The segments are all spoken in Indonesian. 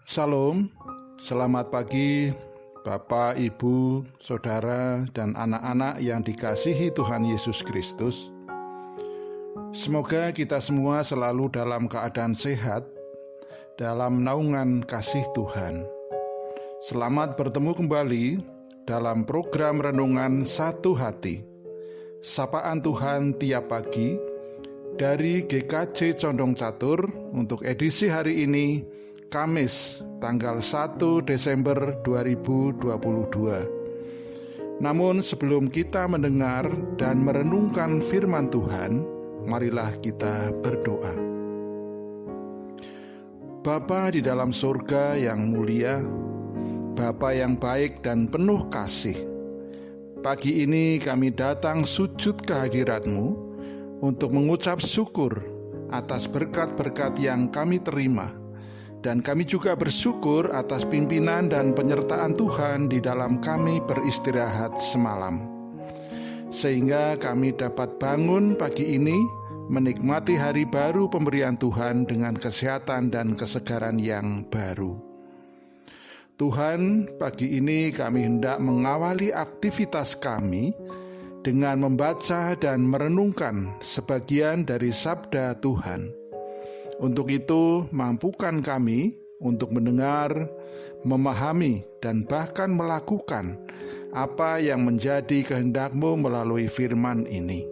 Salam, selamat pagi Bapak, Ibu, Saudara, dan anak-anak yang dikasihi Tuhan Yesus Kristus. Semoga kita semua selalu dalam keadaan sehat, dalam naungan kasih Tuhan. Selamat bertemu kembali dalam program Renungan Satu Hati, Sapaan Tuhan tiap pagi, dari GKJ Condong Catur untuk edisi hari ini, Kamis, tanggal 1 Desember 2022. Namun sebelum kita mendengar dan merenungkan firman Tuhan, marilah kita berdoa. Bapa di dalam surga yang mulia, Bapa yang baik dan penuh kasih, pagi ini kami datang sujud kehadirat-Mu untuk mengucap syukur atas berkat-berkat yang kami terima. Dan kami juga bersyukur atas pimpinan dan penyertaan Tuhan di dalam kami beristirahat semalam. Sehingga kami dapat bangun pagi ini menikmati hari baru pemberian Tuhan dengan kesehatan dan kesegaran yang baru. Tuhan, pagi ini kami hendak mengawali aktivitas kami dengan membaca dan merenungkan sebagian dari sabda Tuhan. Untuk itu, mampukan kami untuk mendengar, memahami, dan bahkan melakukan apa yang menjadi kehendak-Mu melalui firman ini.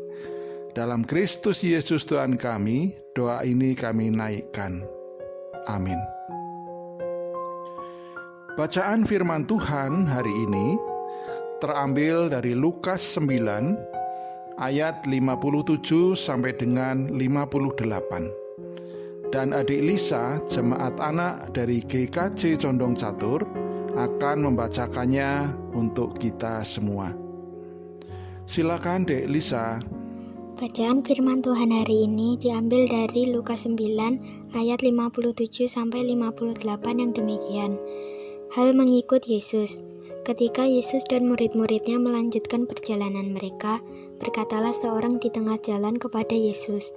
Dalam Kristus Yesus Tuhan kami, doa ini kami naikkan. Amin. Bacaan firman Tuhan hari ini terambil dari Lukas 9 ayat 57 sampai dengan 58. Dan adik Lisa, jemaat anak dari GKJ Condong Catur, akan membacakannya untuk kita semua. Silakan Dek Lisa. Bacaan firman Tuhan hari ini diambil dari Lukas 9 ayat 57 sampai 58 yang demikian. Hal mengikut Yesus. Ketika Yesus dan murid-muridnya melanjutkan perjalanan mereka, berkatalah seorang di tengah jalan kepada Yesus,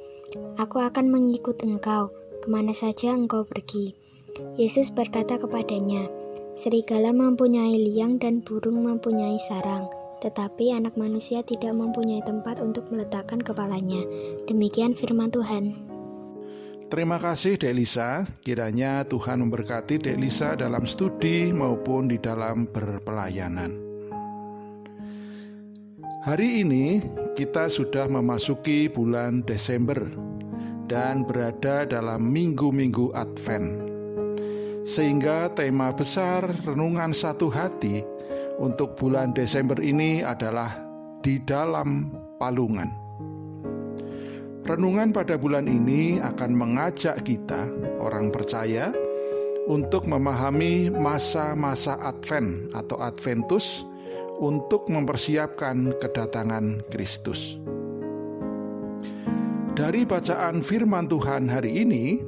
"Aku akan mengikut engkau, kemana saja engkau pergi." Yesus berkata kepadanya, "Serigala mempunyai liang dan burung mempunyai sarang, tetapi anak manusia tidak mempunyai tempat untuk meletakkan kepalanya." Demikian firman Tuhan. Terima kasih Dek Lisa, kiranya Tuhan memberkati Dek Lisa dalam studi maupun di dalam berpelayanan. Hari ini kita sudah memasuki bulan Desember dan berada dalam minggu-minggu Advent. Sehingga tema besar Renungan Satu Hati untuk bulan Desember ini adalah di dalam palungan. Renungan pada bulan ini akan mengajak kita, orang percaya, untuk memahami masa-masa Advent atau Adventus untuk mempersiapkan kedatangan Kristus. Dari bacaan firman Tuhan hari ini,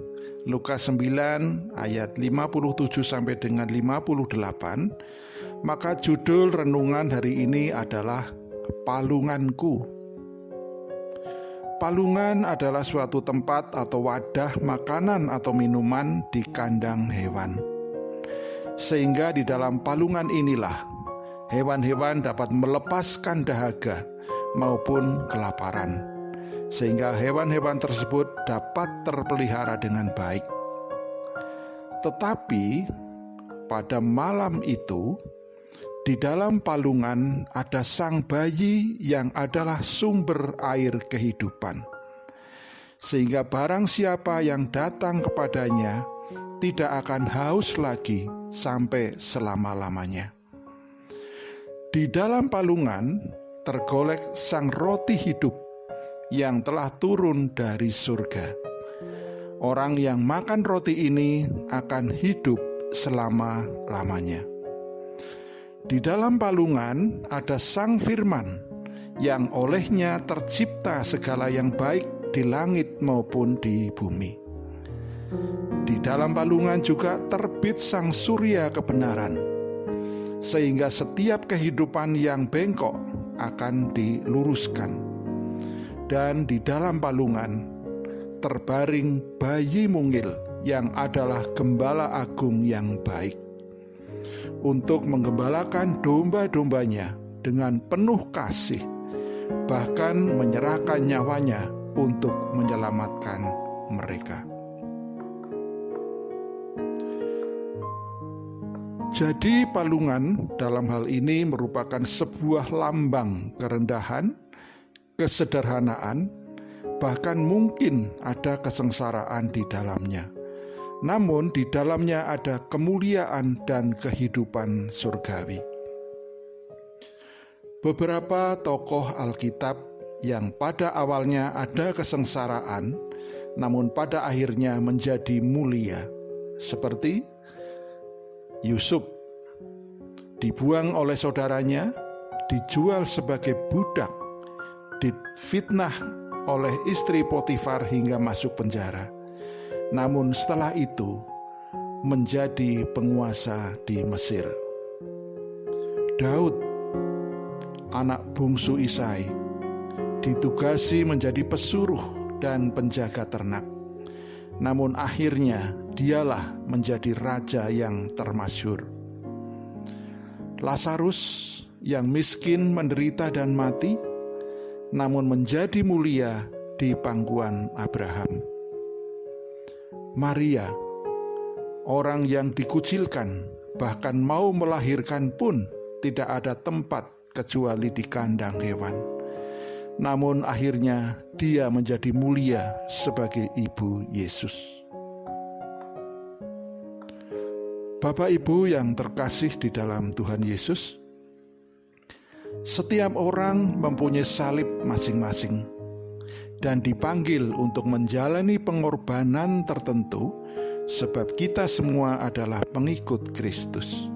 Lukas 9 ayat 57 sampai dengan 58, maka judul renungan hari ini adalah Palunganku. Palungan adalah suatu tempat atau wadah makanan atau minuman di kandang hewan. Sehingga di dalam palungan inilah hewan-hewan dapat melepaskan dahaga maupun kelaparan, sehingga hewan-hewan tersebut dapat terpelihara dengan baik. Tetapi pada malam itu, di dalam palungan ada sang bayi yang adalah sumber air kehidupan. Sehingga barang siapa yang datang kepadanya tidak akan haus lagi sampai selama-lamanya. Di dalam palungan tergolek sang roti hidup yang telah turun dari surga. Orang yang makan roti ini akan hidup selama-lamanya. Di dalam palungan ada sang firman yang olehnya tercipta segala yang baik di langit maupun di bumi. Di dalam palungan juga terbit sang surya kebenaran, sehingga setiap kehidupan yang bengkok akan diluruskan. Dan di dalam palungan terbaring bayi mungil yang adalah gembala agung yang baik, untuk menggembalakan domba-dombanya dengan penuh kasih, bahkan menyerahkan nyawanya untuk menyelamatkan mereka. Jadi palungan dalam hal ini merupakan sebuah lambang kerendahan, kesederhanaan, bahkan mungkin ada kesengsaraan di dalamnya. Namun di dalamnya ada kemuliaan dan kehidupan surgawi. Beberapa tokoh Alkitab yang pada awalnya ada kesengsaraan, namun pada akhirnya menjadi mulia, seperti Yusuf, dibuang oleh saudaranya, dijual sebagai budak, difitnah oleh istri Potifar hingga masuk penjara. Namun setelah itu menjadi penguasa di Mesir. Daud, anak bungsu Isai, ditugasi menjadi pesuruh dan penjaga ternak. Namun akhirnya dialah menjadi raja yang termasyhur. Lazarus yang miskin, menderita dan mati, namun menjadi mulia di pangkuan Abraham. Maria, orang yang dikucilkan, bahkan mau melahirkan pun tidak ada tempat kecuali di kandang hewan. Namun akhirnya dia menjadi mulia sebagai ibu Yesus. Bapak Ibu yang terkasih di dalam Tuhan Yesus, setiap orang mempunyai salib masing-masing dan dipanggil untuk menjalani pengorbanan tertentu, sebab kita semua adalah pengikut Kristus.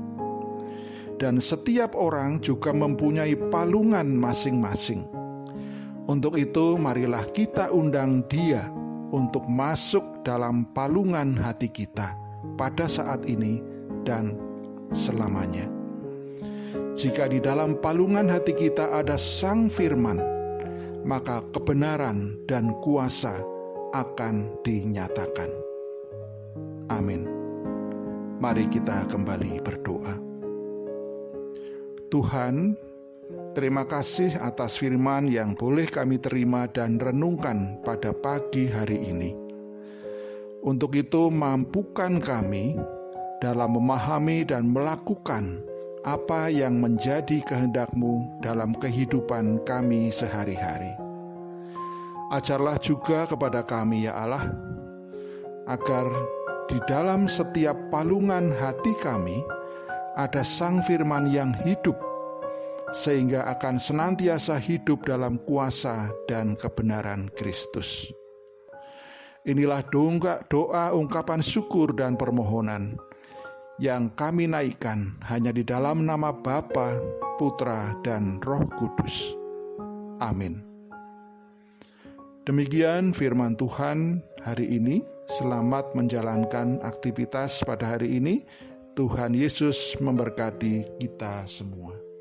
Dan setiap orang juga mempunyai palungan masing-masing. Untuk itu marilah kita undang Dia untuk masuk dalam palungan hati kita pada saat ini dan selamanya. Jika di dalam palungan hati kita ada Sang Firman, maka kebenaran dan kuasa akan dinyatakan. Amin. Mari kita kembali berdoa. Tuhan, terima kasih atas firman yang boleh kami terima dan renungkan pada pagi hari ini. Untuk itu mampukan kami dalam memahami dan melakukan apa yang menjadi kehendak-Mu dalam kehidupan kami sehari-hari. Ajarlah juga kepada kami ya Allah, agar di dalam setiap palungan hati kami ada Sang Firman yang hidup, sehingga akan senantiasa hidup dalam kuasa dan kebenaran Kristus. Inilah doa ungkapan syukur dan permohonan yang kami naikkan hanya di dalam nama Bapa, Putra, dan Roh Kudus. Amin. Demikian firman Tuhan hari ini. Selamat menjalankan aktivitas pada hari ini. Tuhan Yesus memberkati kita semua.